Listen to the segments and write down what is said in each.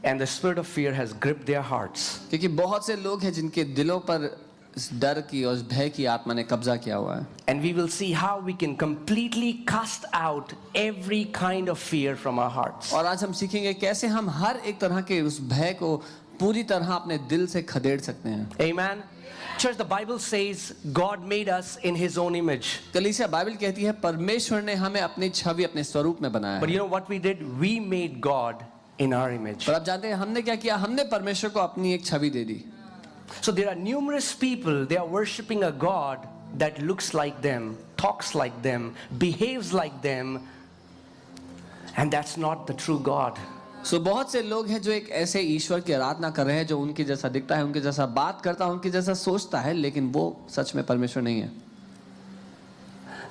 and the spirit of fear has gripped their hearts. क्योंकि बहुत से लोग हैं जिनके दिलों पर इस डर की और इस भय की आत्मा ने कब्जा किया हुआ है। And we will see how we can completely cast out every kind of fear from our hearts. और आज हम सीखेंगे कैसे हम हर एक तरह के उस भय को पूरी तरह अपने दिल से खदेड़ सकते हैं। Amen. Church, the Bible says God made us in His own image. कलीसिया बाइबल कहती है परमेश्वर ने हमें अपनी छवि अपने स्वरूप में बनाया But है। you know what we did? We made God in our image. पर आप जानते हैं हमने क्या किया? हमने परमेश्वर को अपनी एक छवि दे दी। So there are numerous people, they are worshiping a God that looks like them, talks like them, behaves like them, and that's not the true God. सो बहुत से लोग हैं जो एक ऐसे ईश्वर की आराधना कर रहे हैं जो उनके जैसा दिखता है, उनके जैसा बात करता है, उनके जैसा सोचता है, लेकिन वो सच में परमेश्वर नहीं है।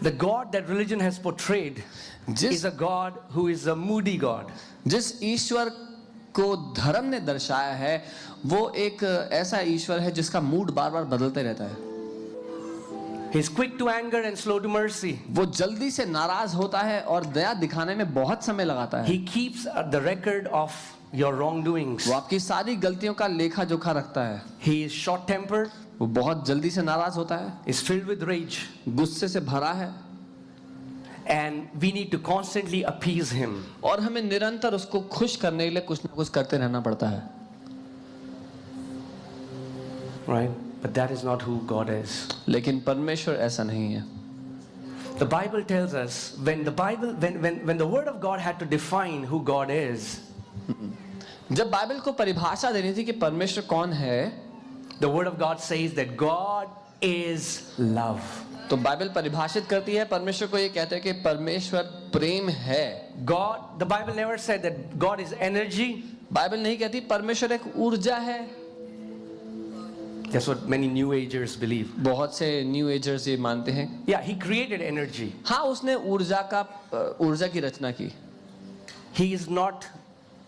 The God that religion has portrayed is a God who is a moody God. जिस ईश्वर को धर्म ने दर्शाया है वो एक ऐसा ईश्वर है जिसका मूड बार बार बदलते रहता है। He is quick to anger and slow to mercy. वो जल्दी से नाराज होता है और दया दिखाने में बहुत समय लगाता है। He keeps the record of your wrongdoings. वो आपकी सारी गलतियों का लेखा जोखा रखता है। He is short tempered. वो बहुत जल्दी से नाराज होता है, Is filled with rage. गुस्से से भरा है, And we need to constantly appease him. और हमें निरंतर उसको खुश करने के लिए कुछ ना कुछ करते रहना पड़ता है। Right? But that is not who God is. लेकिन परमेश्वर ऐसा नहीं है। The Bible tells us when the word of God had to define who God is, जब बाइबल को परिभाषा देनी थी कि परमेश्वर कौन है, the word of God says that God is love. तो बाइबल परिभाषित करती है, परमेश्वर को ये कहते हैं कि परमेश्वर प्रेम है। God, the Bible never said that God is energy. Bible नहीं कहती परमेश्वर एक ऊर्जा है। That's what many New Agers believe. बहुत से न्यू एजर्स ये मानते हैं। Yeah, He created energy. हाँ, उसने ऊर्जा की रचना की। He is not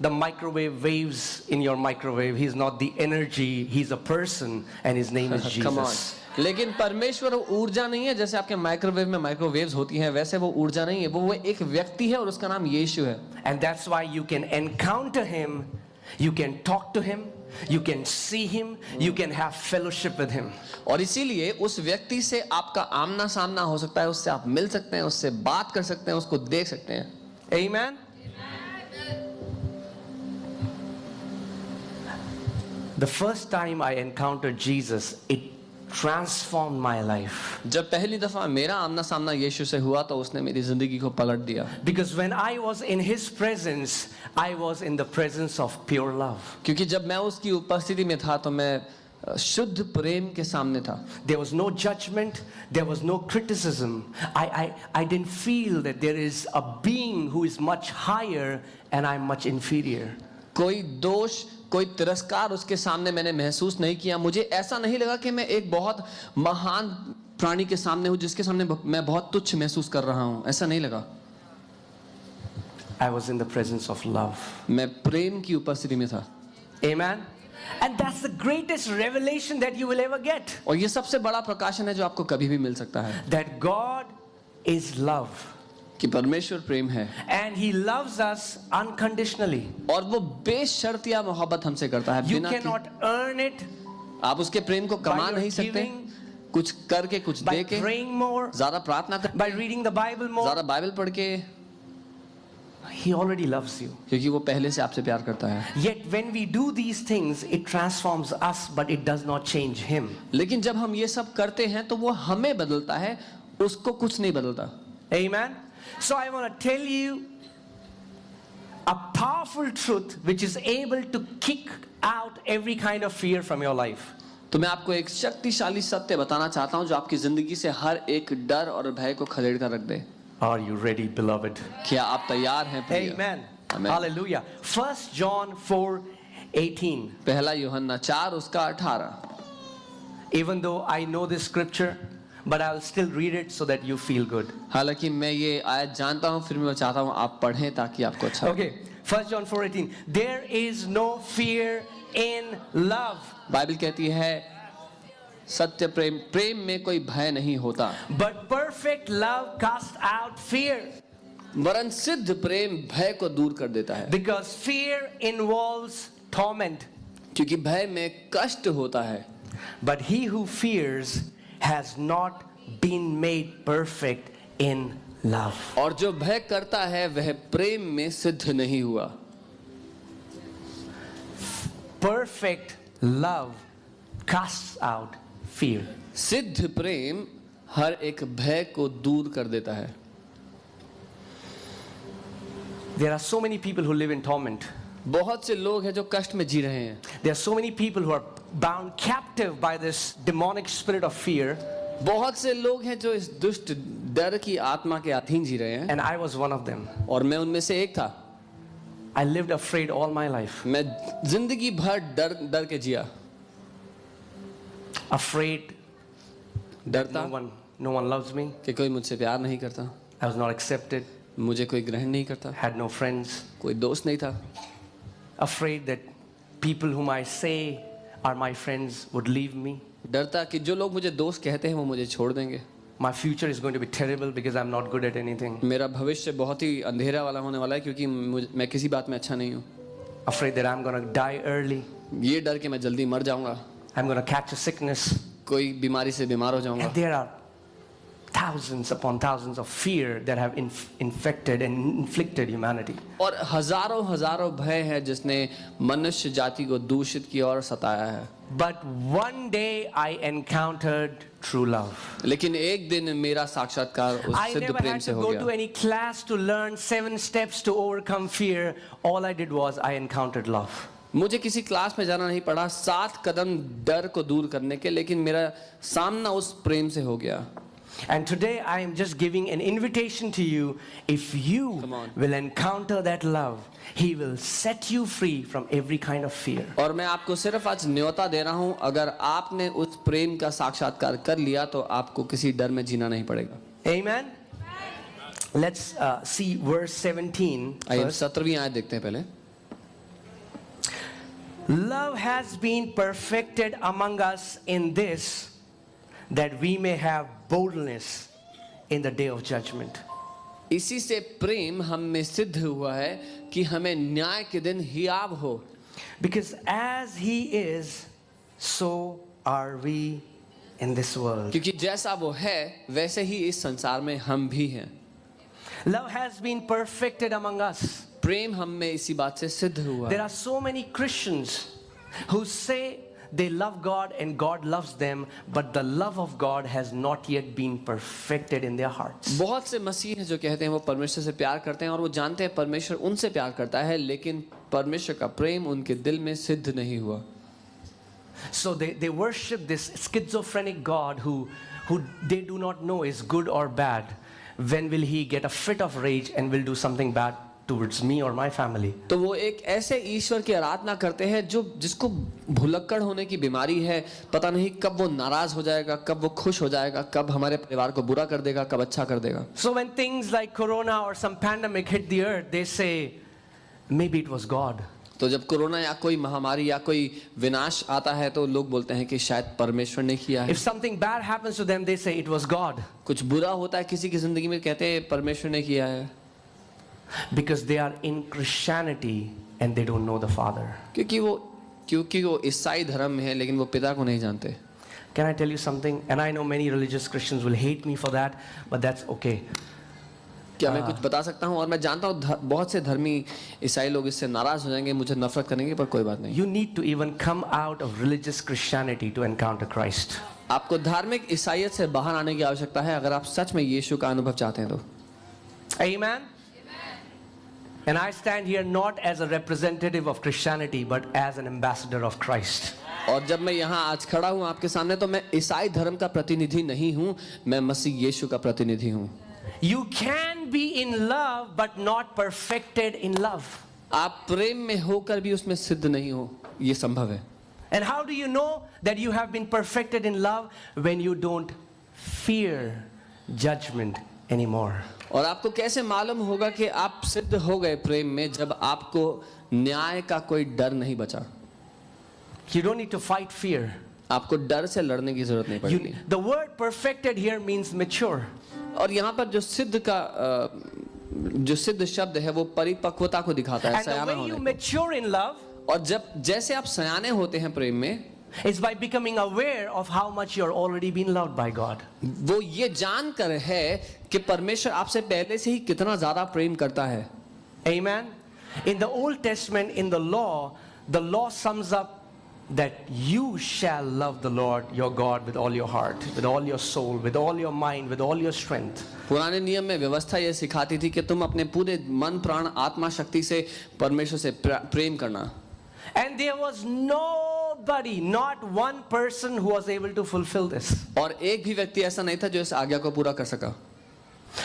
the microwave waves in your microwave. He is not the energy. He's a person, and His name is Jesus. Come on. लेकिन परमेश्वर ऊर्जा नहीं है, जैसे आपके माइक्रोवेव में माइक्रोवेव्स होती हैं वैसे वो ऊर्जा नहीं है, वो एक व्यक्ति है और उसका नाम यीशु है। And that's why you can encounter Him, you can talk to Him, you can see Him, you can have fellowship with Him. और इसीलिए उस व्यक्ति से आपका आमना सामना हो सकता है, उससे आप मिल सकते हैं, उससे बात कर सकते हैं, उसको देख सकते हैं। Amen. The first time I encountered Jesus, it transformed my life. जब पहली दफा मेरा आमना सामना यीशु से हुआ तो उसने मेरी जिंदगी को पलट दिया। Because when I was in His presence, I was in the presence of pure love. क्योंकि जब मैं उसकी उपस्थिति में था तो मैं शुद्ध प्रेम के सामने था। There was no judgment, there was no criticism. I didn't feel that there is a being who is much higher and I'm much inferior. कोई दोष, कोई तिरस्कार उसके सामने मैंने महसूस नहीं किया। मुझे ऐसा नहीं लगा कि मैं एक बहुत महान प्राणी के सामने हूँ जिसके सामने मैं बहुत तुच्छ महसूस कर रहा हूँ, ऐसा नहीं लगा। I was in the presence of love. मैं प्रेम की उपस्थिति में था। Amen. And that's the greatest revelation that you will ever get. और ये सबसे बड़ा प्रकाशन है जो आपको कभी भी मिल सकता है, That God is love. कि परमेश्वर प्रेम है And He loves us unconditionally. और वो बेशर्तिया मोहब्बत हमसे करता है। You बिना cannot earn it आप उसके प्रेम को कमा by your नहीं सकते, giving, कुछ करके कुछ by दे के, praying more, ज्यादा प्रार्थना कर, by reading the Bible more. ज्यादा बाइबल पढ़ के, He already loves you. क्योंकि वो पहले से आपसे प्यार करता है। Yet when we do these things, it transforms us, but it does not change Him. लेकिन जब हम ये सब करते हैं तो वो हमें बदलता है, उसको कुछ नहीं बदलता। Amen. So I want to tell you a powerful truth which is able to kick out every kind of fear from your life. तो मैं आपको एक शक्तिशाली सत्य बताना चाहता हूं जो आपकी जिंदगी से हर एक डर और भय को खदेड़ कर रख दे। Are you ready, beloved? क्या आप तैयार हैं प्रिय? Amen. Amen. Hallelujah. 1 John 4:18. पहला यूहन्ना 4 उसका 18। Even though I know this scripture, but I'll still read it so that you feel good. हालांकि मैं ये आयत जानता हूं, फिर मैं चाहता हूं आप पढ़ें ताकि आपको अच्छा लगे। Okay. 1 John 4:18. There is no fear in love. Bible कहती है सत्य प्रेम में कोई भय नहीं होता, But perfect love casts out fear. वरन सिद्ध प्रेम भय को दूर कर देता है। Because fear involves torment. क्योंकि भय में कष्ट होता है. But he who fears has not been made perfect in love. और जो भय करता है वह प्रेम में सिद्ध नहीं हुआ. Perfect love casts out fear. सिद्ध प्रेम हर एक भय को दूर कर देता है. There are so many people who live in torment. बहुत से लोग हैं जो कष्ट में जी रहे हैं. There are so many people who are bound captive by this demonic spirit of fear. बहुत से लोग हैं जो इस दुष्ट डर की आत्मा के अधीन जी रहे हैं. And I was one of them. और मैं उनमें से एक था. I lived afraid all my life. मैं जिंदगी भर डर के जिया. Afraid डरता no one loves me. कि कोई मुझसे प्यार नहीं करता. I was not accepted. मुझे कोई ग्रहण नहीं करता. Had no friends. कोई दोस्त नहीं था. Afraid that people whom I say are my friends would leave me. डरता कि जो लोग मुझे दोस्त कहते हैं वो मुझे छोड़ देंगे. My future is going to be terrible because I'm not good at anything. मेरा भविष्य बहुत ही अंधेरा वाला होने वाला है क्योंकि मैं किसी बात में अच्छा नहीं हूँ. Afraid that I'm going to die early. ये डर के मैं जल्दी मर जाऊंगा. I'm going to catch a sickness. कोई बीमारी से बीमार हो जाऊंगा. And there are thousands upon thousands of fear that have infected and inflicted humanity. और हजारों भय है जिसने मनुष्य जाति को दूषित किया और सताया है. But one day I encountered true love. लेकिन एक दिन मेरा साक्षात्कार उस I सिद्ध never प्रेम had से to हो go to गया. any class to learn 7 steps to overcome fear. All I did was I encountered love. मुझे किसी क्लास में जाना नहीं पड़ा 7 कदम डर को दूर करने के, लेकिन मेरा सामना उस प्रेम से हो गया. And today I am just giving an invitation to you. If you will encounter that love, He will set you free from every kind of fear. और मैं आपको सिर्फ आज न्योता दे रहा हूं, अगर आपने उस प्रेम का साक्षात्कार कर लिया तो आपको किसी डर में जीना नहीं पड़ेगा. Amen. Let's see verse 17. आइए First. 17वीं आयत देखते हैं पहले. Love has been perfected among us in this, that we may have boldness in the day of judgment. इसी से प्रेम हम में सिद्ध हुआ है कि हमें न्याय के दिन हियाव हो. Because as He is, so are we in this world. क्योंकि जैसा वो है वैसे ही इस संसार में हम भी हैं. Love has been perfected among us. प्रेम हम में इसी बात से सिद्ध हुआ There है. are so many Christians who say they love God and God loves them, but the love of God has not yet been perfected in their hearts. बहुत से मसीह हैं जो कहते हैं वो परमेश्वर से प्यार करते हैं और वो जानते हैं परमेश्वर उनसे प्यार करता है, लेकिन परमेश्वर का प्रेम उनके दिल में सिद्ध नहीं हुआ. So they worship this schizophrenic God who they do not know is good or bad. When will He get a fit of rage and will do something bad towards me or my family? तो वो एक ऐसे ईश्वर की आराधना करते हैं जो जिसको भुलक्कड़ होने की बीमारी है. पता नहीं कब वो नाराज हो जाएगा, कब वो खुश हो जाएगा, कब हमारे परिवार को बुरा कर देगा, कब अच्छा कर देगा. So when things like corona or some pandemic hit the earth, they say maybe it was God. तो जब कोरोना या कोई महामारी या कोई विनाश आता है तो लोग बोलते हैं कि शायद परमेश्वर ने किया है. If something bad happens to them, they say it was God. कुछ बुरा होता है किसी की जिंदगी में, कहते हैं परमेश्वर ने किया है. Because they are in Christianity and they don't know the Father. क्योंकि वो ईसाई धर्म में है लेकिन वो पिता को नहीं जानते. Can I tell you something? And I know many religious Christians will hate me for that, but that's okay. क्या मैं कुछ बता सकता हूँ? और मैं जानता हूँ बहुत से धर्मी ईसाई लोग इससे नाराज हो जाएंगे, मुझे नफरत करेंगे, पर कोई बात नहीं. You need to even come out of religious Christianity to encounter Christ. आपको धार्मिक ईसाईयत से बाहर आने की आवश्यकता है अगर आप सच में यीशु का अनुभव चाहते हैं तो. Amen. And I stand here not as a representative of Christianity, but as an ambassador of Christ. और जब मैं यहाँ आज खड़ा हूँ आपके सामने तो मैं ईसाई धर्म का प्रतिनिधि नहीं हूँ, मैं मसीह यीशु का प्रतिनिधि हूँ. You can be in love but not perfected in love. आप प्रेम में होकर भी उसमें सिद्ध नहीं हो, ये संभव है. And how do you know that you have been perfected in love? When you don't fear judgment anymore. और आपको कैसे मालूम होगा कि आप सिद्ध हो गए प्रेम में, जब आपको न्याय का कोई डर नहीं बचा. You don't need to fight fear. आपको डर से लड़ने की जरूरत नहीं पड़ेगी. The word perfected here means mature. और यहाँ पर जो सिद्ध शब्द है वो परिपक्वता को दिखाता है, And the Siyana way you होने को. mature in love, और जब जैसे आप सयाने होते हैं प्रेम में, is by becoming aware of how much you're already been loved by God. वो ये जानकर है कि परमेश्वर आपसे पहले से ही कितना ज्यादा प्रेम करता है. Amen. In the Old Testament, in the law sums up that you shall love the Lord your God with all your heart, with all your soul, with all your mind, with all your strength. पुराने नियम में व्यवस्था ये सिखाती थी कि तुम अपने पूरे मन, प्राण, आत्मा, शक्ति से परमेश्वर से प्रेम करना. And there was nobody, not one person who was able to fulfill this. और एक भी व्यक्ति ऐसा नहीं था जो इस आज्ञा को पूरा कर सका.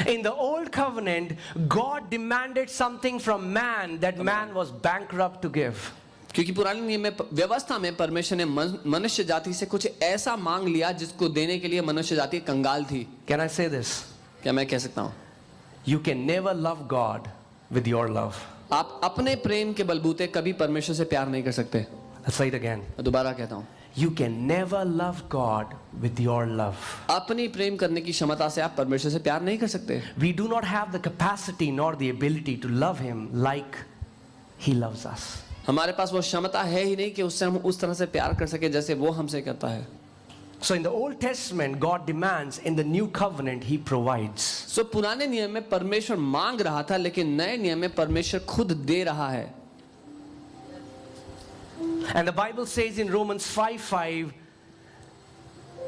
In the old covenant, God demanded something from man that man was bankrupt to give. क्योंकि पुराने नियम में, व्यवस्था में परमेश्वर ने मनुष्य जाति से कुछ ऐसा मांग लिया जिसको देने के लिए मनुष्य जाति कंगाल थी. Can I say this? क्या मैं कह सकता हूँ? You can never love God with your love. आप अपने प्रेम के बलबूते कभी परमेश्वर से प्यार नहीं कर सकते. I'll say it again. मैं दोबारा कहता हूँ. You can never love God with your love. अपनी प्रेम करने की क्षमता से आप परमेश्वर से प्यार नहीं कर सकते. We do not have the capacity nor the ability to love Him like He loves us. हमारे पास वो क्षमता है ही नहीं कि उससे हम उस तरह से प्यार कर सके जैसे वो हमसे करता है. So in the Old Testament, God demands. In the New Covenant, He provides. So पुराने नियम में परमेश्वर मांग रहा था, लेकिन नए नियम में परमेश्वर खुद दे रहा है. And the Bible says in Romans 5:5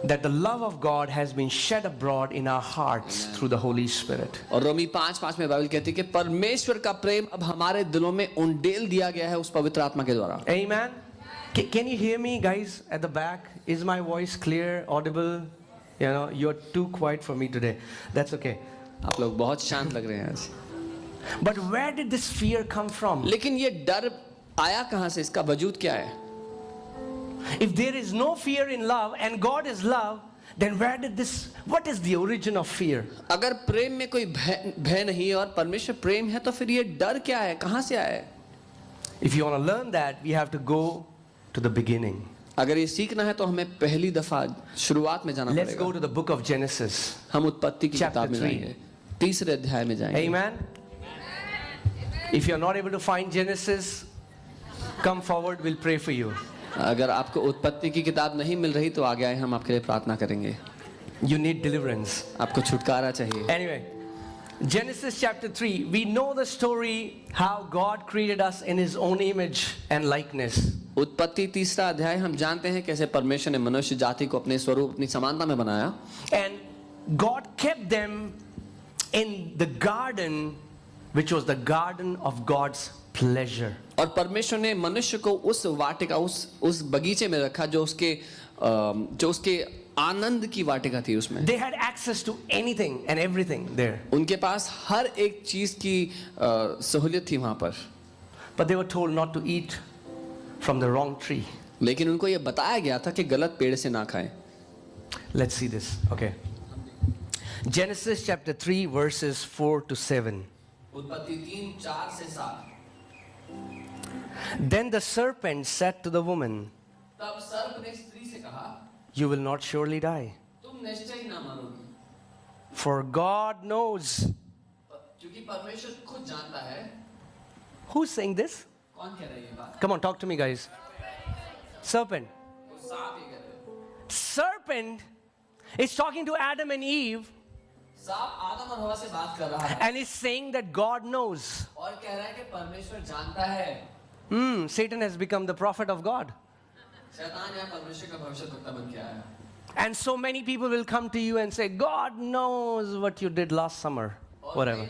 that the love of God has been shed abroad in our hearts through the Holy Spirit. और रोमी 5:5 में बाइबल कहती है कि परमेश्वर का प्रेम अब हमारे दिलों में उंडेल दिया गया है उस पवित्र आत्मा के द्वारा. Amen. Can you hear me, guys, at the back? Is my voice clear, audible? You know, you're too quiet for me today. That's okay. आप लोग बहुत शांत लग रहे हैं आज. But where did this fear come from? लेकिन ये डर आया कहां से? इसका वजूद क्या है? If there is no fear in love and God is love, then what is the origin of fear? अगर प्रेम में कोई भय नहीं है और परमेश्वर प्रेम है, तो फिर ये डर क्या है? कहां से आया है? If you want to learn that, we have to go to the beginning. अगर ये सीखना है तो हमें पहली दफा शुरुआत में जाना पड़ेगा. Let's go to the book of Genesis. हम उत्पत्ति की किताब में जाएंगे. 3 अध्याय में जाएंगे. Amen. If you are not able to find Genesis, come forward, we'll pray for you. अगर आपको उत्पत्ति की किताब नहीं मिल रही तो आगे आए, हम आपके लिए प्रार्थना करेंगे. You need deliverance. आपको छुटकारा चाहिए. Anyway, Genesis chapter 3, we know the story how God created us in His own image and likeness. उत्पत्ति 3 अध्याय हम जानते हैं कैसे परमेश्वर ने मनुष्य जाति को अपने स्वरूप, अपनी समानता में बनाया. And God kept them in the garden, which was the garden of God's pleasure. और परमेश्वर ने मनुष्य को उस वाटिका, उस बगीचे में रखा जो उसके आनंद की वाटिका थी. उसमें They had access to anything and everything there. उनके पास हर एक चीज की सहूलियत थी वहां पर. But they were told not to eat from the wrong tree. लेकिन उनको यह बताया गया था कि गलत पेड़ से ना खाएं. Let's see this. Okay. Genesis chapter 3 verses 4 to 7. उत्पत्ति 3:4 से 7. Then the serpent said to the woman, तब सर्प ने स्त्री से कहा, you will not surely die, तुम निश्चय ही ना मरोगी. for God knows. क्योंकि परमेश्वर खुद जानता है. Who's saying this? कौन कह रहा है ये बात? Come on, talk to me, guys. Serpent. वो सांप ही कह रहा है. Serpent is talking to Adam and Eve सांप आदम और हवा से बात कर रहा है and is saying that God knows. और कह रहा है कि परमेश्वर जानता है. Satan has become the prophet of God. शैतान या परमेश्वर का भविष्यद्वक्ता बन के आया. And so many people will come to you and say, God knows what you did last summer. Whatever.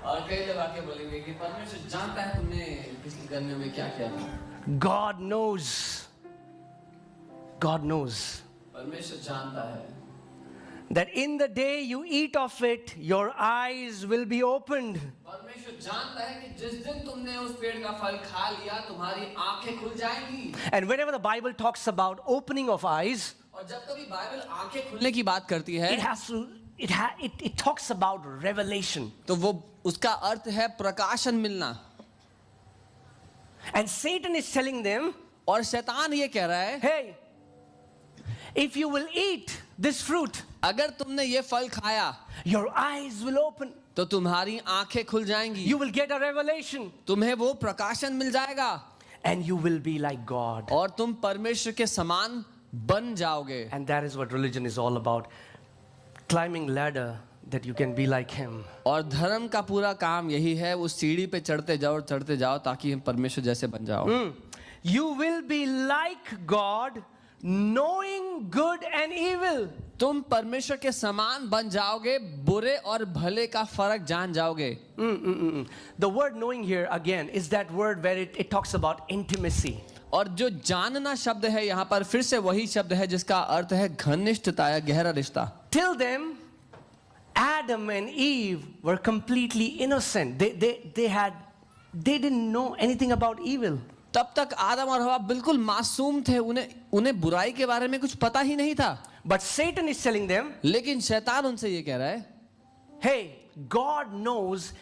और कई लोग आके बोलेंगे कि परमेश्वर जानता है तुमने पिछली गर्मियों में क्या किया था. God knows. God knows परमेश्वर जानता है that in the day you eat of it, your eyes will be opened. परमेश्वर जानता है कि जिस दिन तुमने उस पेड़ का फल खा लिया तुम्हारी आंखें खुल जाएंगी. And whenever the Bible talks about opening of eyes, और जब कभी बाइबल आंखें खुलने की बात करती है, it talks about revelation. तो वो उसका अर्थ है प्रकाशन मिलना. And Satan is telling them, और शैतान ये कह रहा है, hey, if you will eat this fruit, अगर तुमने ये फल खाया your eyes will open. तो तुम्हारी आंखें खुल जाएंगी, You will get a revelation तुम्हें वो प्रकाशन मिल जाएगा and you will be like God. और तुम परमेश्वर के समान बन जाओगे। And that is what religion is all about. Climbing ladder that you can be like Him. और धर्म का पूरा काम यही है, उस सीढ़ी पे चढ़ते जाओ ताकि हम परमेश्वर जैसे बन जाओ। You will be like God, knowing good and evil. तुम परमेश्वर के समान बन जाओगे, बुरे और भले का फर्क जान जाओगे। The word knowing here again is that word where it talks about intimacy. और जो जानना शब्द है यहाँ पर फिर से वही शब्द है जिसका अर्थ है घनिष्ठता या गहरा रिश्ता। Till then, Adam and Eve were completely innocent. They didn't know anything about evil. तब तक आदम और हवा बिल्कुल मासूम थे, उन्हें बुराई के बारे में कुछ पता ही नहीं था। But Satan is telling them, लेकिन शैतान उनसे ये कह रहा है, hey, God knows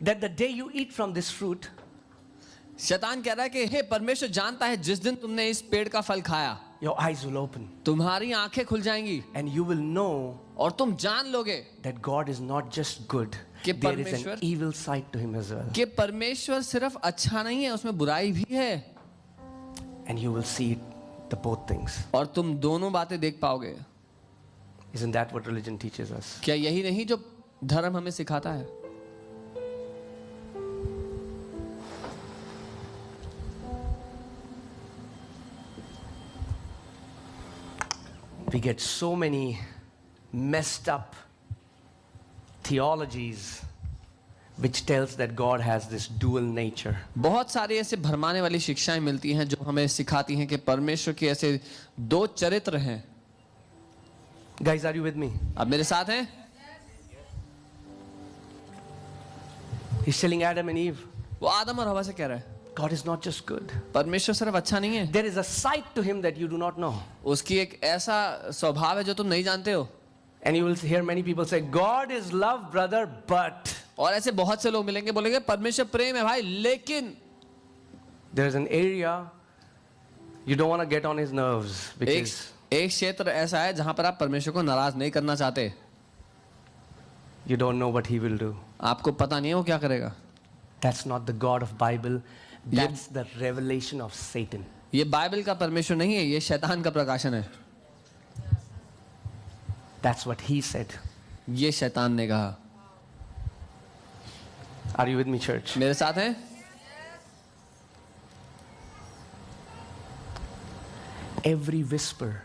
that the day you eat from this fruit, शैतान कह रहा है कि हे परमेश्वर जानता है जिस दिन तुमने इस पेड़ का फल खाया, your eyes will open तुम्हारी आंखें खुल जाएंगी and you will know और तुम जान लोगे that God is not just good. कि There is an परमेश्वर evil side to Him as well. कि परमेश्वर सिर्फ अच्छा नहीं है, उसमें बुराई भी है। And you will see the both things. और तुम दोनों बातें देख पाओगे। Isn't that what religion teaches us? क्या यही नहीं जो धर्म हमें सिखाता है? We get so many messed up theologies which tells that God has this dual nature. बहुत सारी ऐसे भरमाने वाली शिक्षाएं मिलती हैं जो हमें सिखाती हैं कि परमेश्वर के ऐसे दो चरित्र हैं। Guys, are you with me? अब मेरे साथ हैं? He's telling Adam and Eve, वो आदम और हवा से कह रहा है, God is not just good. परमेश्वर सिर्फ अच्छा नहीं है, There is a side to Him that you do not know. उसकी एक ऐसा स्वभाव है जो तुम नहीं जानते हो। And you will hear many people say, God is love, brother, but और ऐसे बहुत से लोग मिलेंगे, बोलेंगे परमेश्वर प्रेम है भाई, लेकिन there is an area you don't want to get on His nerves because एक क्षेत्र ऐसा है जहां पर आप परमेश्वर को नाराज नहीं करना चाहते। you don't know what He will do. आपको पता नहीं है वो क्या करेगा। That's not the God of Bible. That's the revelation of Satan. ये बाइबल का परमेश्वर नहीं है, ये शैतान का प्रकाशन है। That's what He said. ये शैतान ने कहा। Are you with me, church? मेरे साथ हैं? Every whisper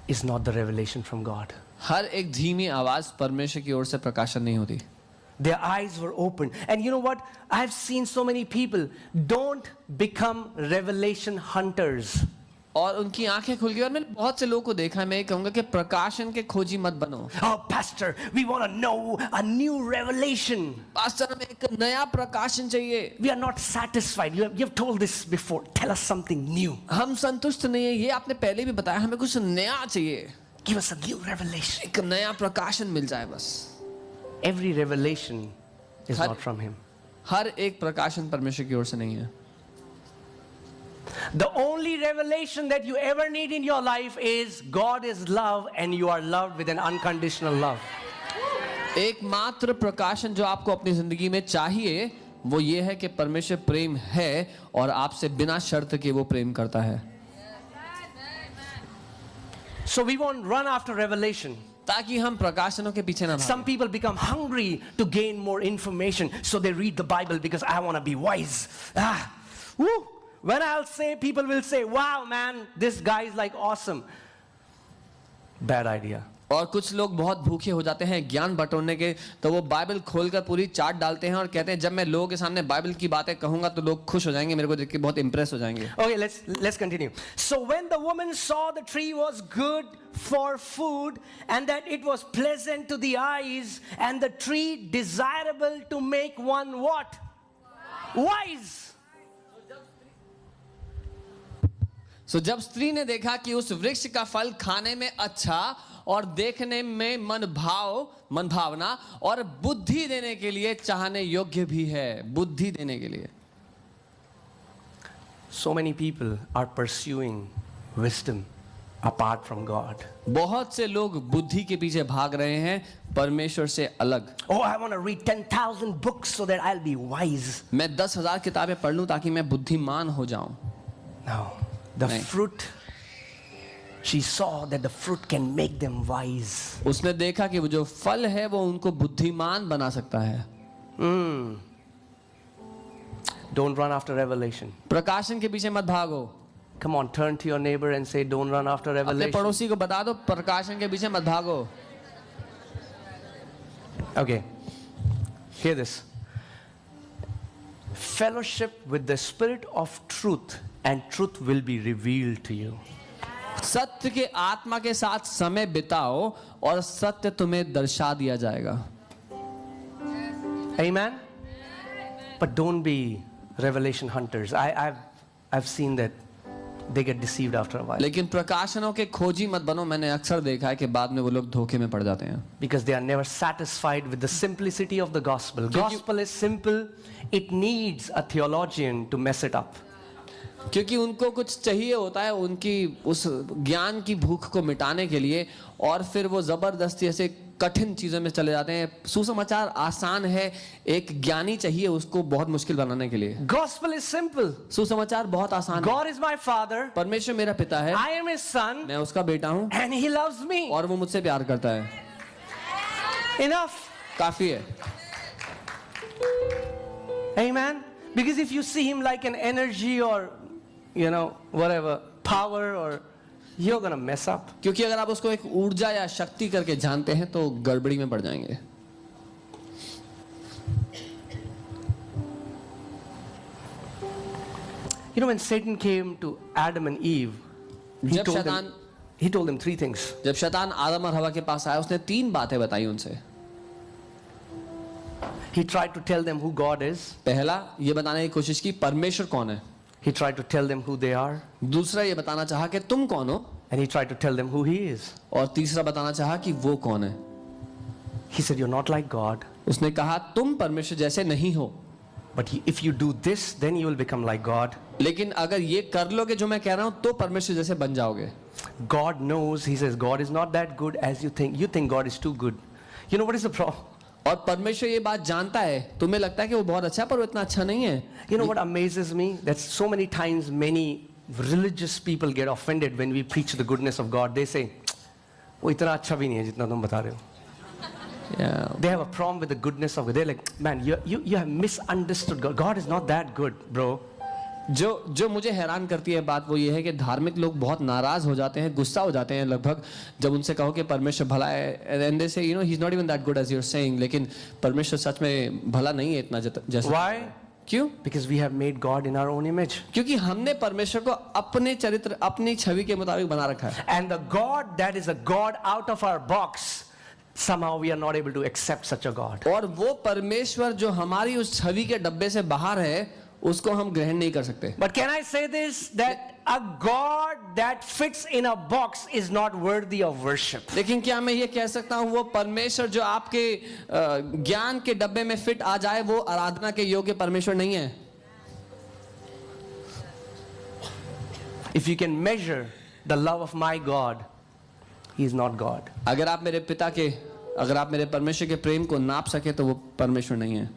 is not the revelation from God. हर एक धीमी आवाज परमेश्वर की ओर से प्रकाशन नहीं होती। Their eyes were open. And you know what? I've seen so many people don't become revelation hunters. और उनकी आंखें खुल गई और मैंने बहुत से लोगों को देखा है। मैं ये कहूंगा कि प्रकाशन के खोजी मत बनो। Oh, pastor, we want to know a new revelation. Pastor, हमें एक नया प्रकाशन चाहिए। We are not satisfied. You've told this before. Tell us something new. हम संतुष्ट नहीं है, ये आपने पहले भी बताया, हमें कुछ नया चाहिए। Give us a new revelation. एक नया प्रकाशन मिल जाए बस। Every revelation is not from Him. हर एक प्रकाशन परमेश्वर की ओर से नहीं है। The only revelation that you ever need in your life is God is love and you are loved with an unconditional love. एकमात्र प्रकाशन जो आपको अपनी जिंदगी में चाहिए वो ये है कि परमेश्वर प्रेम है और आपसे बिना शर्त के वो प्रेम करता है। So we won't run after revelation. ताकि हम प्रकाशनों के पीछे ना भागें। Some people become hungry to gain more information, so they read the Bible because I want to be wise. Woo! When I'll say, people will say, wow, man, this guy is like awesome. Bad idea. और कुछ लोग बहुत भूखे हो जाते हैं ज्ञान बटोरने के, तो वो बाइबल खोलकर पूरी चार्ट डालते हैं और कहते हैं जब मैं लोगों के सामने बाइबल की बातें कहूंगा तो लोग खुश हो जाएंगे, मेरे को देख के बहुत इंप्रेस हो जाएंगे। Okay, let's continue. So when the woman saw the tree was good for food and that it was pleasant to the eyes and the tree desirable to make one what? Wise. So जब स्त्री ने देखा कि उस वृक्ष का फल खाने में अच्छा और देखने में मन भावना और बुद्धि देने के लिए चाहने योग्य भी है, बुद्धि देने के लिए। So many people are pursuing wisdom apart from God. बहुत से लोग बुद्धि के पीछे भाग रहे हैं परमेश्वर से अलग। Oh, I want to read 10,000 books so that I'll be wise. मैं 10,000 किताबें पढ़ लूं ताकि मैं बुद्धिमान हो जाऊं। No, the नहीं। fruit, she saw that the fruit can make them wise. उसने देखा कि वो जो फल है वो उनको बुद्धिमान बना सकता है। Don't run after revelation. प्रकाशन के पीछे मत भागो। Come on, turn to your neighbor and say, don't run after अपने revelation. पड़ोसी को बता दो प्रकाशन के पीछे मत भागो। Okay, hear this. Fellowship with the Spirit of truth, and truth will be revealed to you. सत्य के आत्मा के साथ समय बिताओ और सत्य तुम्हें दर्शा दिया जाएगा। Amen? But don't be revelation hunters. I've seen that they get deceived after a while. लेकिन प्रकाशनों के खोजी मत बनो। मैंने अक्सर देखा है कि बाद में वो लोग धोखे में पड़ जाते हैं। Because they are never satisfied with the simplicity of the gospel. Gospel is simple. It needs a theologian to mess it up. क्योंकि उनको कुछ चाहिए होता है उनकी उस ज्ञान की भूख को मिटाने के लिए, और फिर वो जबरदस्ती ऐसे कठिन चीजों में चले जाते हैं। सुसमाचार आसान है, एक ज्ञानी चाहिए उसको बहुत मुश्किल बनाने के लिए। Gospel is simple. सुसमाचार बहुत आसान है। God is my father. परमेश्वर मेरा पिता है, I am his son. मैं उसका बेटा हूँ And he loves me. और वो मुझसे प्यार करता है। Enough. काफी है। Amen. Because if you see him like an energy or, whatever, power, or you're gonna mess up. क्योंकि अगर आप उसको एक ऊर्जा या शक्ति करके जानते हैं तो गड़बड़ी में पड़ जाएंगे। When Satan came to Adam and Eve, he told them three things. जब शैतान आदम और हवा के पास आया उसने 3 बातें बताई उनसे। He tried to tell them who God is. पहला ये बताने की कोशिश की परमेश्वर कौन है। He tried to tell them who they are. दूसरा ये बताना चाहा कि तुम कौन हो। And he tried to tell them who he is. और तीसरा बताना चाहा कि वो कौन है। He said, you're not like God. उसने कहा तुम परमेश्वर जैसे नहीं हो, But if you do this, then you will become like God. लेकिन अगर ये कर लोगे जो मैं कह रहा हूं तो परमेश्वर जैसे बन जाओगे। God knows. He says, God is not that good as you think. You think God is too good. You know what is the problem? और परमेश्वर ये बात जानता है, तुम्हें लगता है कि वो बहुत अच्छा है पर वो इतना अच्छा नहीं है। You know what amazes me? That so many times many religious people get offended when we preach the goodness of God. They say, वो इतना अच्छा भी नहीं है जितना तुम बता रहे हो. They have a problem with the goodness of God. They're like, man, you have misunderstood God. God is not that good, bro. जो मुझे हैरान करती है बात वो ये है कि धार्मिक लोग बहुत नाराज हो जाते हैं, गुस्सा हो जाते हैं लगभग जब उनसे कहो कि परमेश्वर भला है, and they say, he's not even that good as you're saying, लेकिन परमेश्वर सच में भला नहीं है इतना जैसा। Why? क्यों? Because we have made God in our own image. क्योंकि हमने परमेश्वर को अपने चरित्र अपनी छवि के मुताबिक बना रखा है। And the God that is a God out of our box, somehow we are not able to accept such a God. और वो परमेश्वर जो हमारी उस छवि के डब्बे से बाहर है उसको हम ग्रहण नहीं कर सकते। But can I say this, that a God that fits in a box is not worthy of worship. लेकिन क्या मैं ये कह सकता हूँ वो परमेश्वर जो आपके ज्ञान के डब्बे में फिट आ जाए वो आराधना के योग्य परमेश्वर नहीं है। If you can measure the love of my God, he is not God. अगर आप मेरे परमेश्वर के प्रेम को नाप सके तो वो परमेश्वर नहीं है।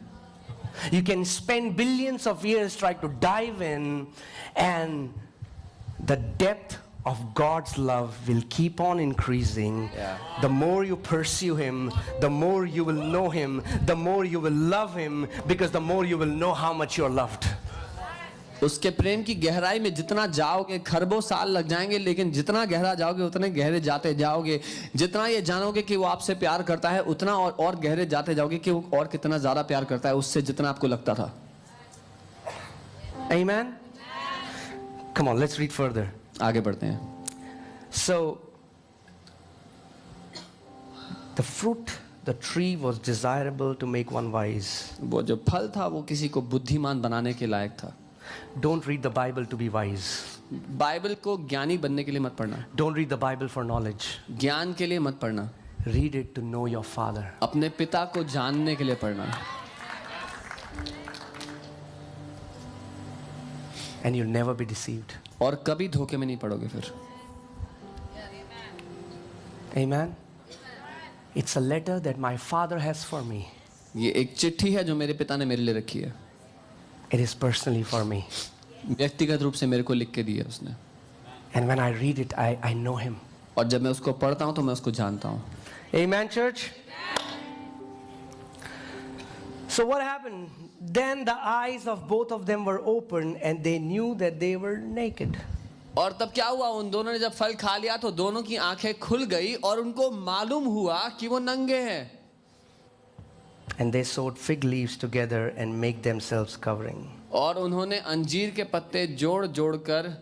You can spend billions of years trying to dive in, and the depth of God's love will keep on increasing. The more you pursue him, the more you will know him, the more you will love him, because the more you will know how much you're loved. उसके प्रेम की गहराई में जितना जाओगे खरबों साल लग जाएंगे, लेकिन जितना गहरा जाओगे उतने गहरे जाते जाओगे। जितना ये जानोगे कि वो आपसे प्यार करता है उतना और गहरे जाते जाओगे कि वो और कितना ज्यादा प्यार करता है उससे जितना आपको लगता था। Amen. Come on, let's read further. आगे बढ़ते हैं। So the fruit, the tree was desirable to make one wise. वो जो फल था वो किसी को बुद्धिमान बनाने के लायक था। Don't read the Bible to be wise. Bible को ज्ञानी बनने के लिए मत पढ़ना। Don't read the Bible for knowledge. ज्ञान के लिए मत पढ़ना। Read it to know your Father. अपने पिता को जानने के लिए पढ़ना। And you'll never be deceived. और कभी धोखे में नहीं पड़ोगे फिर। Amen. It's a letter that my Father has for me. ये एक चिट्ठी है जो मेरे पिता ने मेरे लिए रखी है. It is personally for me. व्यक्तिगत रूप से मेरे को लिख के दी है उसने. And when I read it, I know him. और जब मैं उसको पढ़ता हूँ तो मैं उसको जानता हूँ. Amen, church? So what happened? Then the eyes of both of them were opened and they knew that they were naked. और तब क्या हुआ, उन दोनों ने जब फल खा लिया तो दोनों की आंखें खुल गई और उनको मालूम हुआ कि वो नंगे हैं. And they sewed fig leaves together and make themselves covering. और उन्होंने अंजीर के पत्ते जोड़ जोड़ कर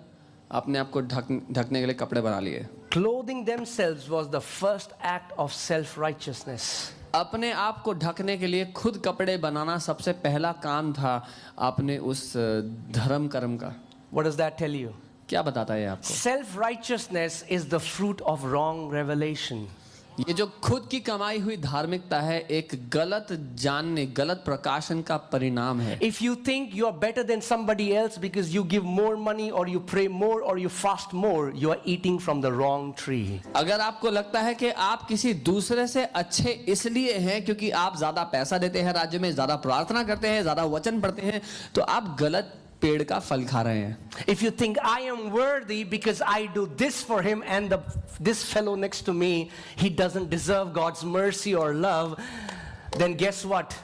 अपने आप को ढकने के लिए कपड़े बना लिए. Clothing themselves was the first act of self-righteousness. अपने आप को ढकने के लिए खुद कपड़े बनाना सबसे पहला काम था अपने उस धर्म कर्म का. What does that tell you? क्या बताता है आपको? Self-righteousness is the fruit of wrong revelation. ये जो खुद की कमाई हुई धार्मिकता है एक गलत जानने, गलत प्रकाशन का परिणाम है. If you think you are better than somebody else because you give more money or you pray more or you fast more, you are eating from the wrong tree. अगर आपको लगता है कि आप किसी दूसरे से अच्छे इसलिए हैं क्योंकि आप ज्यादा पैसा देते हैं राज्य में, ज्यादा प्रार्थना करते हैं, ज्यादा वचन पढ़ते हैं, तो आप गलत पेड़ का फल खा रहे हैं. If you think I am worthy because I do this for him and this fellow next to me, he doesn't deserve God's mercy or love, then guess what?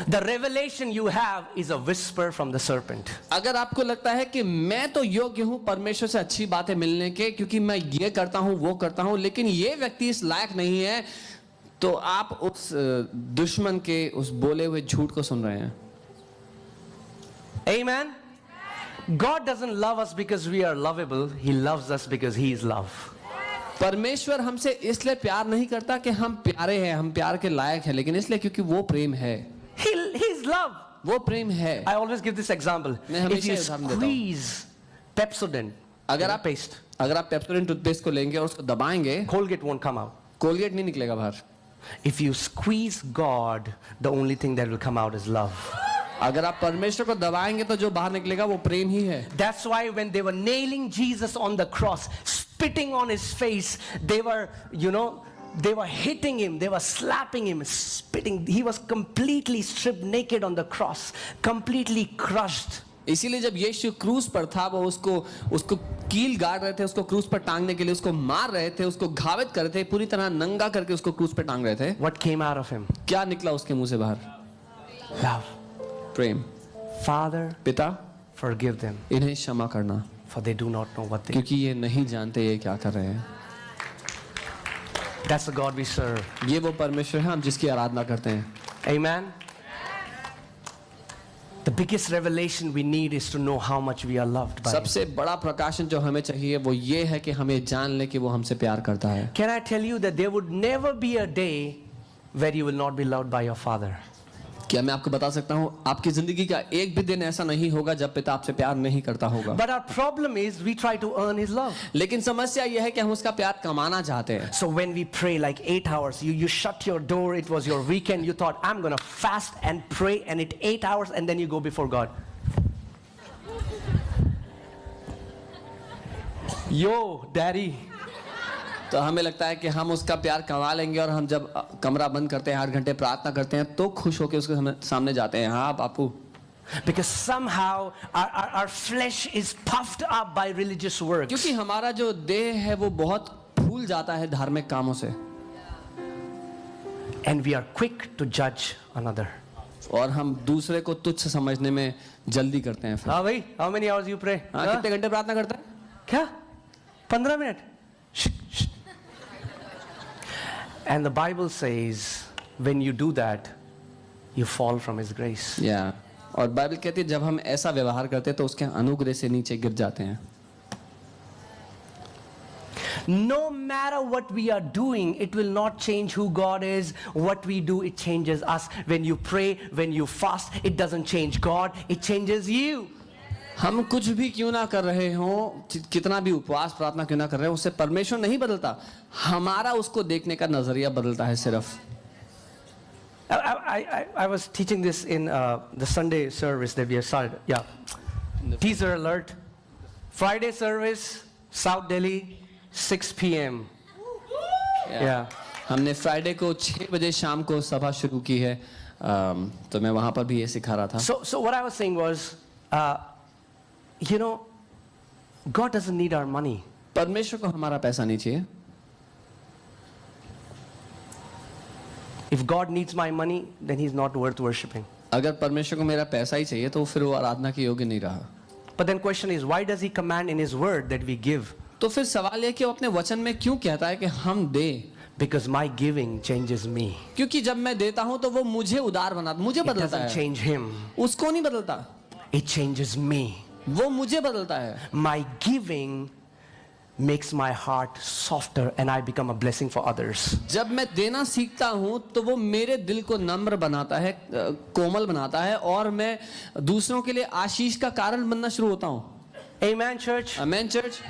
The revelation you have is a whisper from the serpent. अगर आपको लगता है कि मैं तो योग्य हूं परमेश्वर से अच्छी बातें मिलने के क्योंकि मैं ये करता हूं वो करता हूं, लेकिन ये व्यक्ति इस लायक नहीं है, तो आप उस दुश्मन के उस बोले हुए झूठ को सुन रहे हैं. Amen. God doesn't love us because we are lovable. He loves us because he is love. परमेश्वर हमसे इसलिए प्यार नहीं करता कि हम प्यारे हैं, हम प्यार के लायक हैं, लेकिन इसलिए क्योंकि वो प्रेम है. He is love. वो प्रेम है. I always give this example. If you squeeze Pepsodent, अगर आप पेप्सोडेंट टूथपेस्ट को लेंगे और उसको दबाएंगे, Colgate won't come out. Colgate नहीं निकलेगा बाहर. If you squeeze God, the only thing that will come out is love. अगर आप परमेश्वर को दबाएंगे तो जो बाहर निकलेगा वो प्रेम ही है. That's why when they were nailing Jesus on the cross, spitting on his face, they were, they were hitting him, they were slapping him, spitting. He was completely stripped naked on the cross, completely crushed. इसीलिए जब यीशु क्रूस पर था वो उसको कील गाड़ रहे थे, उसको क्रूस पर टांगने के लिए उसको मार रहे थे, उसको घावित कर रहे थे, पूरी तरह नंगा करके उसको क्रूस पर टांग रहे थे. What came out of him? क्या निकला उसके मुंह से बाहर? Love. प्रेम. Father, पिता, forgive them, इन्हें क्षमा करना, for they do not know what they do. क्योंकि ये नहीं जानते ये क्या कर रहे हैं. That's the God we serve. ये वो परमेश्वर है हम जिसकी आराधना करते हैं. Amen. The biggest revelation we need is to know how much we are loved by him. सबसे बड़ा प्रकाशन जो हमें चाहिए वो ये है कि हमें जान ले कि वो हमसे प्यार करता है. Can I tell you that there would never be a day where you will not be loved by your father? क्या मैं आपको बता सकता हूँ आपकी जिंदगी का एक भी दिन ऐसा नहीं होगा जब पिता आपसे प्यार नहीं करता होगा. But our problem is we try to earn his love. लेकिन समस्या यह है कि हम उसका प्यार कमाना चाहते हैं. So when we pray like 8 hours, you shut your door, it was your weekend, you thought I'm going to fast and pray and it 8 hours and then you go before God. Yo, daddy. तो हमें लगता है कि हम उसका प्यार कमा लेंगे और हम जब कमरा बंद करते हैं 8 घंटे प्रार्थना करते हैं तो खुश होकर उसके सामने जाते हैं. हाँ बापू. Because somehow our flesh is puffed up by religious works. क्योंकि हमारा जो देह है वो बहुत फूल जाता है धार्मिक कामों से. And we are quick to judge another. और हम दूसरे को तुच्छ समझने में जल्दी करते हैं. हाँ भाई, how many hours you pray? हाँ कितने घंटे प्रार्थना करता है? क्या? 15 minute? And the Bible says, when you do that, you fall from His grace. Yeah. और बाइबल कहती है जब हम ऐसा व्यवहार करते हैं तो उसके अनुग्रह से नीचे गिर जाते हैं. No matter what we are doing, it will not change who God is. What we do, it changes us. When you pray, when you fast, it doesn't change God, it changes you. हम कुछ भी क्यों ना कर रहे हों, कितना भी उपवास प्रार्थना क्यों ना कर रहे हो, उससे परमेश्वर नहीं बदलता, हमारा उसको देखने का नजरिया बदलता है सिर्फ. I was teaching this in the Sunday service that we have started. Yeah. Teaser alert. Friday service, South Delhi, 6 p.m. Yeah. हमने फ्राइडे को 6 बजे शाम को सभा शुरू की है, तो मैं वहां पर भी ये सिखा रहा था. So what I was saying was, God doesn't need our money. परमेश्वर को हमारा पैसा नहीं चाहिए. If God needs my money, then He's not worth worshiping. अगर परमेश्वर को मेरा पैसा ही चाहिए तो फिर वो आराधना के योग्य नहीं रहा. But then question is, why does He command in His word that we give? तो फिर सवाल है कि वो अपने वचन में क्यों कहता है कि हम दे? Because my giving changes me. क्योंकि जब मैं देता हूं तो वो मुझे उदार बनाता, मुझे It बदलता doesn't है. change Him. उसको नहीं बदलता, It changes me. वो मुझे बदलता है. My giving makes my heart softer and I become a blessing for others. जब मैं देना सीखता हूं तो वो मेरे दिल को नम्र बनाता है, कोमल बनाता है, और मैं दूसरों के लिए आशीष का कारण बनना शुरू होता हूं. Amen, church. Amen church.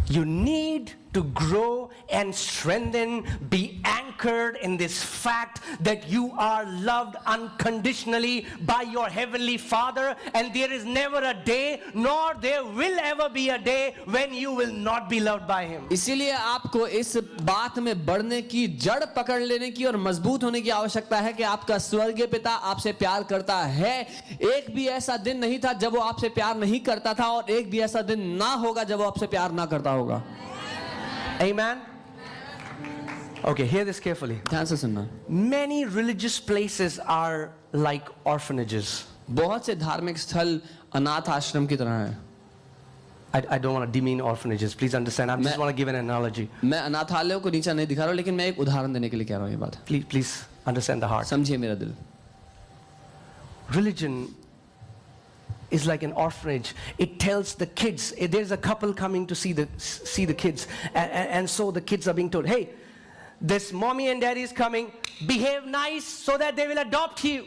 You need to grow and strengthen, be anchored in this fact that you are loved unconditionally by your heavenly Father, and there is never a day, nor there will ever be a day when you will not be loved by Him. इसीलिए आपको इस बात में बढ़ने की, जड़ पकड़ लेने की और मजबूत होने की आवश्यकता है कि आपका स्वर्गीय पिता आपसे प्यार करता है. एक भी ऐसा दिन नहीं था जब वो आपसे प्यार नहीं करता था, और एक भी ऐसा दिन ना होगा जब वो आपसे प्यार ना करता होगा. Amen. Okay, hear this carefully. ध्यान से सुनना. Many religious places are like orphanages. बहुत से धार्मिक स्थल अनाथ आश्रम की तरह हैं. I don't want to demean orphanages. Please understand. I just want to give an analogy. मैं अनाथालयों को नीचा नहीं दिखा रहा हूं, लेकिन मैं एक उदाहरण देने के लिए कह रहा हूं ये बात. Please understand the heart. समझिए मेरा दिल. Religion is like an orphanage. It tells the kids, there's a couple coming to see the kids, and so the kids are being told, hey, this mommy and daddy is coming, behave nice so that they will adopt you.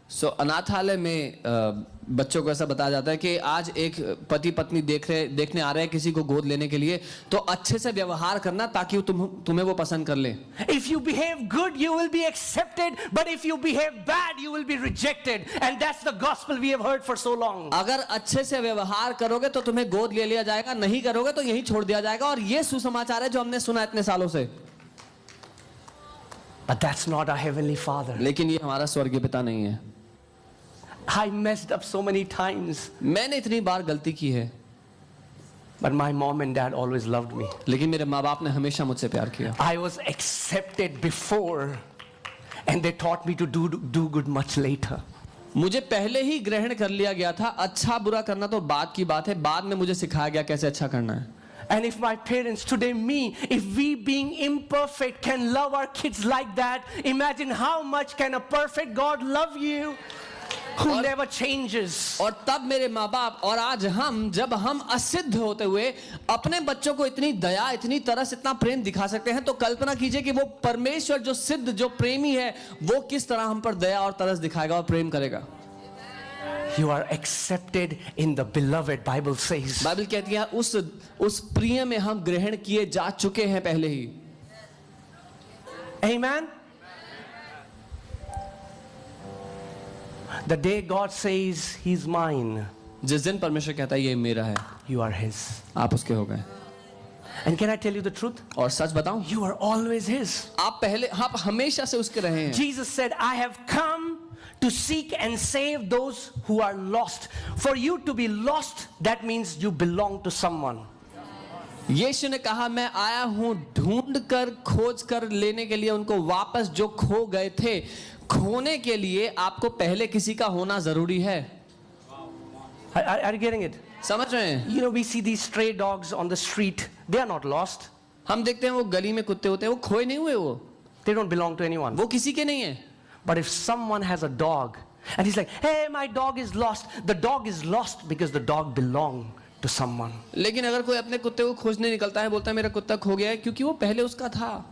So अनाथालय में बच्चों को ऐसा बताया जाता है कि आज एक पति पत्नी देखने आ रहे हैं किसी को गोद लेने के लिए, तो अच्छे से व्यवहार करना ताकि तुम्हें वो पसंद कर ले. If you behave good, you will be accepted, but if you behave bad, you will be rejected, and that's the gospel we have heard for so long. अगर अच्छे से व्यवहार करोगे तो तुम्हें गोद ले लिया जाएगा, नहीं करोगे तो यहीं छोड़ दिया जाएगा, और ये सुसमाचार है जो हमने सुना इतने सालों से. But that's not our heavenly Father. लेकिन ये हमारा स्वर्गीय पिता नहीं है. I messed up so many times. मैंने इतनी बार गलती की है, but my mom and dad always loved me. लेकिन मेरे माँ बाप ने हमेशा मुझसे प्यार किया. I was accepted before, and they taught me to do good much later. मुझे पहले ही ग्रहण कर लिया गया था. अच्छा बुरा करना तो बाद की बात है, बाद में मुझे सिखाया गया कैसे अच्छा करना है. And if my parents today, if we being imperfect can love our kids like that, imagine how much can a perfect God love you, who never changes. और तब मेरे माँ बाप और आज हम, जब हम असिद्ध होते हुए अपने बच्चों को इतनी दया, इतनी तरस, इतना प्रेम दिखा सकते हैं, तो कल्पना कीजिए कि वो परमेश्वर जो सिद्ध, जो प्रेमी है, वो किस तरह हम पर दया और तरस दिखाएगा और प्रेम करेगा. You are accepted in the beloved, Bible says. Bible कहती है उस प्रिय में हम ग्रहण किए जा चुके हैं पहले ही. Amen. The day God says He's mine, जिस दिन परमेश्वर कहता है ये मेरा है, you are His. आप उसके हो गए. And can I tell you the truth? और सच बताऊं, You are always His. आप हमेशा से उसके रहे हैं. Jesus said, I have come to seek and save those who are lost. For you to be lost, that means you belong to someone. यीशु ने कहा, मैं आया हूं ढूंढ कर, खोज कर लेने के लिए उनको वापस जो खो गए थे. खोने के लिए आपको पहले किसी का होना जरूरी है. Are you getting it? समझ रहे हैं? We see these stray dogs on the street. They are not lost. हम देखते हैं वो गली में कुत्ते होते हैं, वो खोए नहीं हुए, They don't belong to anyone. वो किसी के नहीं है. But if someone has a dog and he's like, hey, my dog is lost, the dog is lost because the dog belonged to someone. लेकिन अगर कोई अपने कुत्ते को खोजने निकलता है, बोलता है मेरा कुत्ता खो गया है, क्योंकि वो पहले उसका था.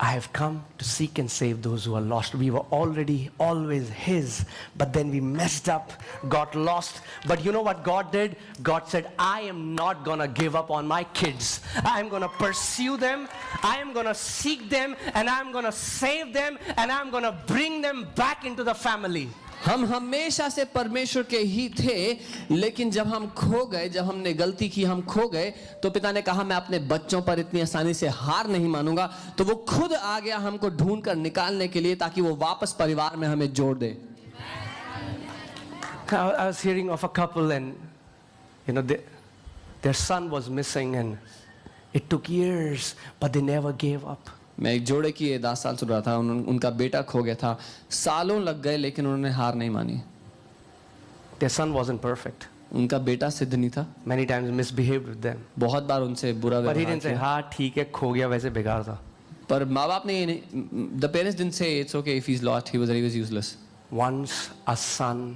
I have come to seek and save those who are lost. We were already always His, but then we messed up, got lost. But you know what God did? God said, I am not gonna give up on my kids. I am gonna pursue them, I am gonna seek them, and I am gonna save them, and I am gonna bring them back into the family. हम हमेशा से परमेश्वर के ही थे, लेकिन जब हम खो गए, जब हमने गलती की, हम खो गए, तो पिता ने कहा मैं अपने बच्चों पर इतनी आसानी से हार नहीं मानूंगा। तो वो खुद आ गया हमको ढूंढ कर निकालने के लिए, ताकि वो वापस परिवार में हमें जोड़ दे। I was hearing of a couple, and their son was missing, and it took years, but they never gave up. मैं एक जोड़े की ये 10 साल सुन रहा था, उनका बेटा खो गया था, सालों लग गए, लेकिन उन्होंने हार नहीं मानी। Their son wasn't perfect. उनका बेटा सिद्ध नहीं था, Many times misbehaved with them. बहुत बार उनसे बुरा But he व्यवहार didn't say, किया। हाँ ठीक है, खो गया वैसे बेकार था. पर माँ बाप ने ये नहीं, the parents didn't say it's okay if he's lost, he was useless. Once a son,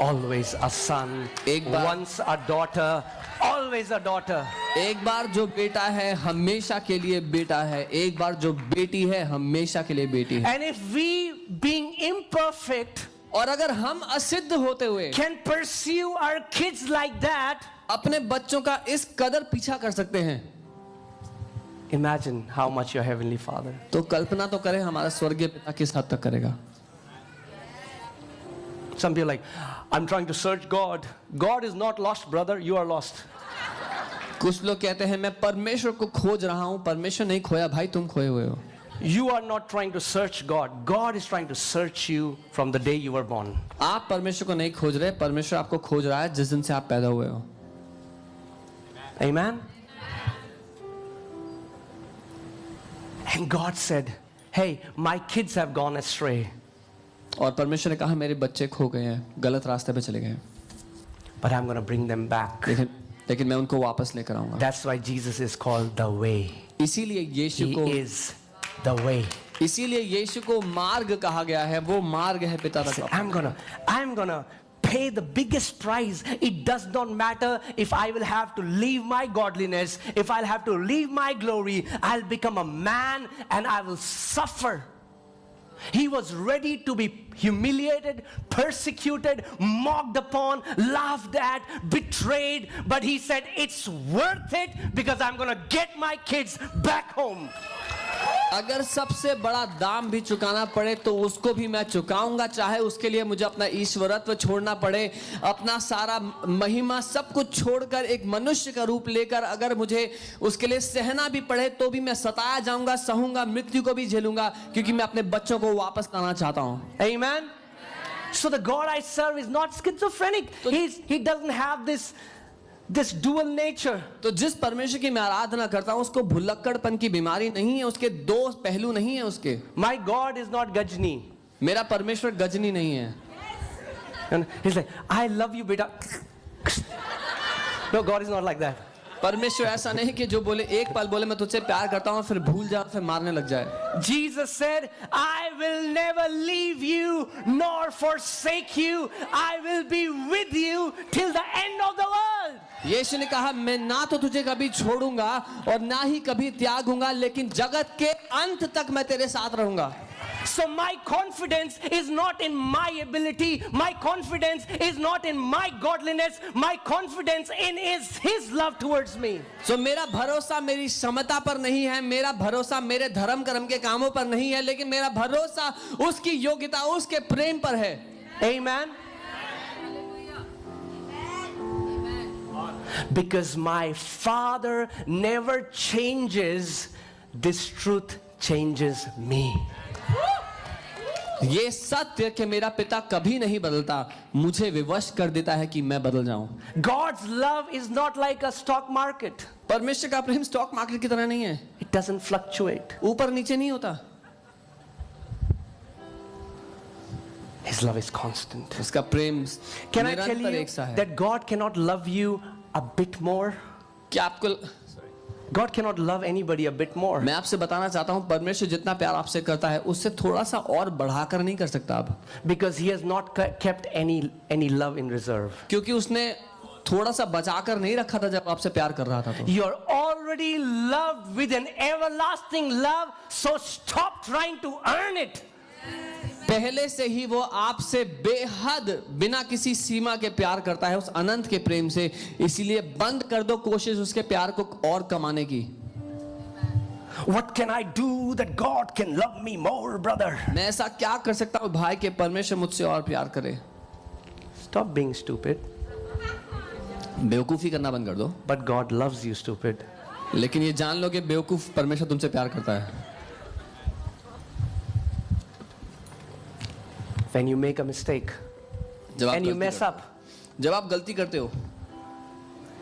always a son. एक बार- Once a daughter, always a daughter. एक बार जो बेटा है हमेशा के लिए बेटा है, एक बार जो बेटी है हमेशा के लिए बेटी है। And if we, being imperfect, और अगर हम असिद्ध होते हुए can pursue our kids like that, अपने बच्चों का इस कदर पीछा कर सकते हैं, imagine how much your heavenly Father. तो कल्पना तो करें हमारा स्वर्गीय पिता किस हद तक करेगा। Some people are like, I'm trying to search God. God is not lost, brother. You are lost. कुछ लोग कहते हैं मैं परमेश्वर को खोज रहा हूं, परमेश्वर नहीं खोया भाई, तुम खोए हुए हो। You are not trying to search God. God is trying to search you from the day you were born. आप परमेश्वर को नहीं खोज रहे, परमेश्वर आपको खोज रहा है जिस दिन से आप पैदा हुए हो। Amen? And God said, hey, my kids have gone astray. और परमेश्वर ने कहा मेरे बच्चे खो गए हैं, गलत रास्ते पे चले गए हैं, But I'm going to bring them back. लेकिन मैं उनको वापस लेकर आऊंगा। That's why Jesus is called the way. इसीलिए यीशु He को is the way. इसीलिए यीशु को मार्ग कहा गया है, वो मार्ग है पिता तक। I'm gonna pay the biggest price. It does not matter if I will have to leave my godliness, if I'll have to leave my glory, I'll become a man and I will suffer. He was ready to be humiliated, persecuted, mocked upon, laughed at, betrayed, but he said it's worth it because I'm gonna get my kids back home. अगर सबसे बड़ा दाम भी चुकाना पड़े तो उसको भी मैं चुकाऊंगा, चाहे उसके लिए मुझे अपना ईश्वरत्व छोड़ना पड़े, अपना सारा महिमा सब कुछ छोड़कर एक मनुष्य का रूप लेकर अगर मुझे उसके लिए सहना भी पड़े तो भी मैं सताया जाऊंगा, सहूंगा, मृत्यु को भी झेलूंगा, क्योंकि मैं अपने बच्चों को वापस लाना चाहता हूं। Amen. So the God I serve is not schizophrenic. He doesn't have this dual nature. तो जिस परमेश्वर की मैं आराधना करता हूं उसको भुलक्कड़पन की बीमारी नहीं है, उसके दो पहलू नहीं है उसके। My God is not Gajni. मेरा परमेश्वर गजनी नहीं है। And he's like, I love you, beta. No, God is not like that. परमेश्वर ऐसा नहीं कि जो बोले एक पल बोले मैं तुझसे प्यार करता हूं फिर भूल जाए फिर मारने लग जाए। Jesus said, I will never leave you nor forsake you. I will be with you till the end of the world. यीशु ने कहा मैं ना तो तुझे कभी छोड़ूंगा और ना ही कभी त्यागूंगा, लेकिन जगत के अंत तक मैं तेरे साथ रहूंगा। So my confidence is not in my ability. My confidence is not in my godliness. My confidence in is His love towards me. So मेरा भरोसा मेरी क्षमता पर नहीं है, मेरा भरोसा मेरे धर्म कर्म के कामों पर नहीं है, लेकिन मेरा भरोसा उसकी योग्यता, उसके प्रेम पर है। Amen. Because my Father never changes, this truth changes me. ये सत्य कि मेरा पिता कभी नहीं बदलता मुझे विवश कर देता है कि मैं बदल जाऊं। God's love is not like a stock market. परमेश्वर का प्रेम स्टॉक मार्केट की तरह नहीं है, It doesn't fluctuate. ऊपर नीचे नहीं होता। His love is constant. उसका प्रेम Can I tell निरंतर you एक सा है। that God cannot love you a bit more? क्या आपको God cannot love anybody a bit more. मैं आपसे बताना चाहता हूं परमेश्वर जितना प्यार आपसे करता है उससे थोड़ा सा और बढ़ाकर नहीं कर सकता आप, Because He has not kept any love in reserve. क्योंकि उसने थोड़ा सा बचाकर नहीं रखा था जब आपसे प्यार कर रहा था तो। You are already loved with an everlasting love, so stop trying to earn it. पहले से ही वो आपसे बेहद बिना किसी सीमा के प्यार करता है, उस अनंत के प्रेम से, इसीलिए बंद कर दो कोशिश उसके प्यार को और कमाने की। What can I do that God can love me more, brother? मैं ऐसा क्या कर सकता हूँ भाई कि परमेश्वर मुझसे और प्यार करे? Stop being stupid. बेवकूफी करना बंद कर दो। But God loves you, stupid. लेकिन ये जान लो कि बेवकूफ परमेश्वर तुमसे प्यार करता है। When you make a mistake and you mess up, जब आप गलती करते हो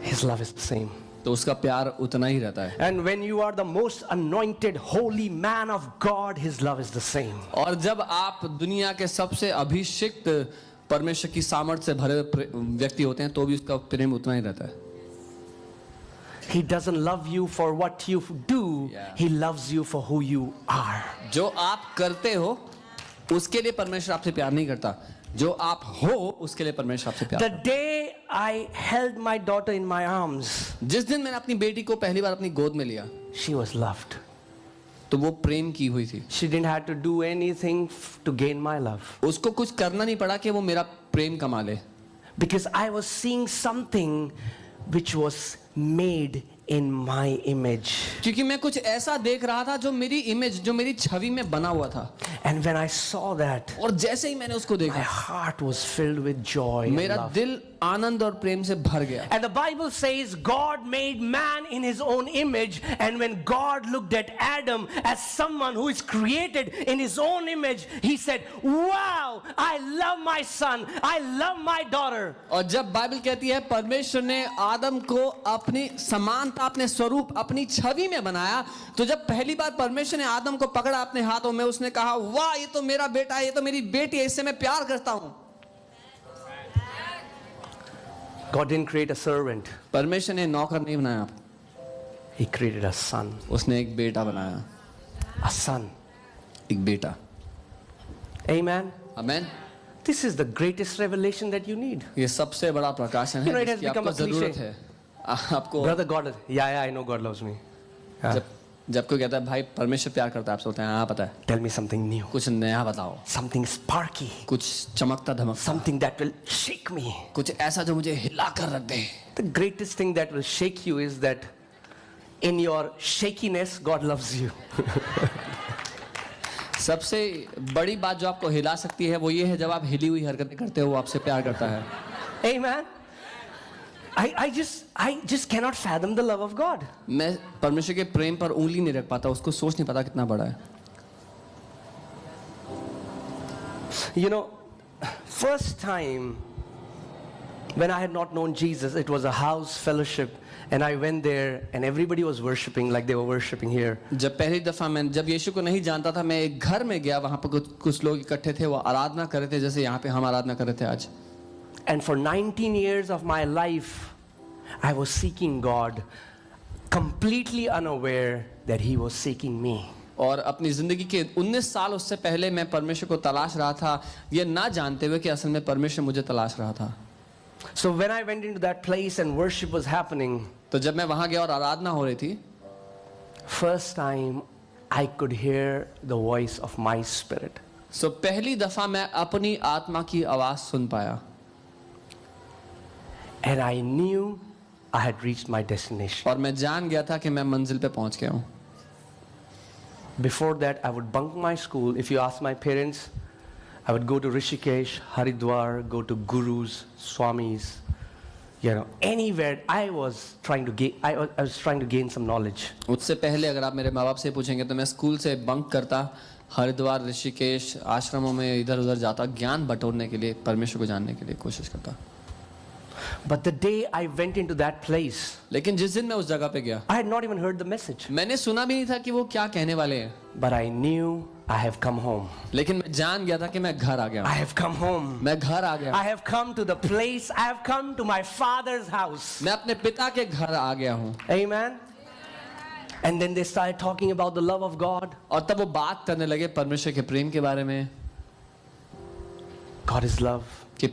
His love is the same. तो उसका प्यार उतना ही रहता है। And when you are the most anointed, holy man of God, His love is the same. और जब आप दुनिया के सबसे अभिषिक्त परमेश्वर की सामर्थ से भरे व्यक्ति होते हैं तो भी उसका प्रेम उतना ही रहता है। He doesn't love you for what you do. Yeah. He loves you for who you are. जो आप करते हो उसके लिए परमेश्वर आपसे प्यार नहीं करता, जो आप हो उसके लिए परमेश्वर आपसे प्यार The day I held my daughter in my arms, जिस दिन मैंने अपनी बेटी को पहली बार अपनी गोद में लिया she was loved. तो वो प्रेम की हुई थी। She didn't have to do anything to gain my love. उसको कुछ करना नहीं पड़ा कि वो मेरा प्रेम कमा ले, Because I was seeing something which was made in my image. क्योंकि मैं कुछ ऐसा देख रहा था जो मेरी इमेज, जो मेरी छवि में बना हुआ था। And when I saw that, और जैसे ही मैंने उसको my देखा heart was filled with joy and मेरा love. दिल आनंद और प्रेम से भर गया। And the Bible says God made man in His own image, and when God looked at Adam as someone who is created in His own image, He said, wow, I love my son, I love my daughter. और जब Bible कहती है परमेश्वर ने आदम को अपनी समानता, अपने स्वरूप, अपनी छवि में बनाया, तो जब पहली बार परमेश्वर ने आदम को पकड़ा अपने हाथों में, उसने कहा वाह ये तो मेरा बेटा है, ये तो मेरी बेटी है, इससे मैं प्यार करता हूं। God didn't create a servant, परमेश्वर ने नौकर नहीं बनाया, He created a son. उसने एक बेटा बनाया, A son. एक बेटा। Amen. Amen. This is the greatest revelation that you need. ये सबसे बड़ा प्रकाशन You know, है it has जिसकी become आपको a cliche. जरूरत है। आपको Brother, God, yeah, I know God loves me. Yeah. जब कोई कहता है भाई परमेश्वर प्यार करता है, आपसे बोलते हैं हाँ पता है, Tell me something new, कुछ नया बताओ, something sparky, कुछ चमकता धमकता, something that will shake me. कुछ ऐसा जो मुझे हिला कर रख दे। The greatest thing that will shake you is that in your shakiness, God loves you. सबसे बड़ी बात जो आपको हिला सकती है वो ये है जब आप हिली हुई हरकतें करते हो, वो आपसे प्यार करता है। Amen. I just cannot fathom the love of God. मैं परमेश्वर के प्रेम पर उंगली नहीं रख पाता, उसको सोच नहीं पाता कितना बड़ा है। You know, first time when I had not known Jesus, it was a house fellowship, and I went there, and everybody was worshiping like they were worshiping here. जब पहली दफा मैं जब यीशु को नहीं जानता था, मैं एक घर में गया, वहां पर कुछ लोग इकट्ठे थे, वो आराधना कर रहे थे जैसे यहाँ पे हम आराधना कर रहे थे आज। And for 19 years of my life, I was seeking God, completely unaware that He was seeking me. और अपनी जिंदगी के 19 साल उससे पहले मैं परमेश्वर को तलाश रहा था, ये ना जानते हुए कि असल में परमेश्वर मुझे तलाश रहा था। So when I went into that place and worship was happening, तो जब मैं वहां गया और आराधना हो रही थी, first time I could hear the voice of my spirit. सो पहली दफा मैं अपनी आत्मा की आवाज सुन पाया। And I knew I had reached my destination. और मैं जान गया था कि मैं मंजिल पे पहुंच गया हूं। Before that, I would bunk my school. If you ask my parents, I would go to Rishikesh, Haridwar, go to gurus, swamis, you know, anywhere. I was trying to gain some knowledge. उससे पहले अगर आप मेरे माँ बाप से पूछेंगे तो मैं स्कूल से बंक करता, हरिद्वार, ऋषिकेश, आश्रमों में इधर उधर जाता, ज्ञान बटोरने के लिए, परमेश्वर को जानने के लिए कोशिश करता। But the day I went into that place, लेकिन जिस दिन मैं उस जगह पे गया, I had not even heard the message. मैंने सुना भी नहीं था कि वो क्या कहने वाले हैं, But I knew I have come home. लेकिन मैं जान गया था कि मैं घर आ गया I हूं। have come home. मैं घर आ गया, I have come to the place. I have come to my Father's house. मैं अपने पिता के घर आ गया हूं। Amen. And then they started talking about the love of God. और तब वो बात करने लगे परमेश्वर के प्रेम के बारे में, God is love. कि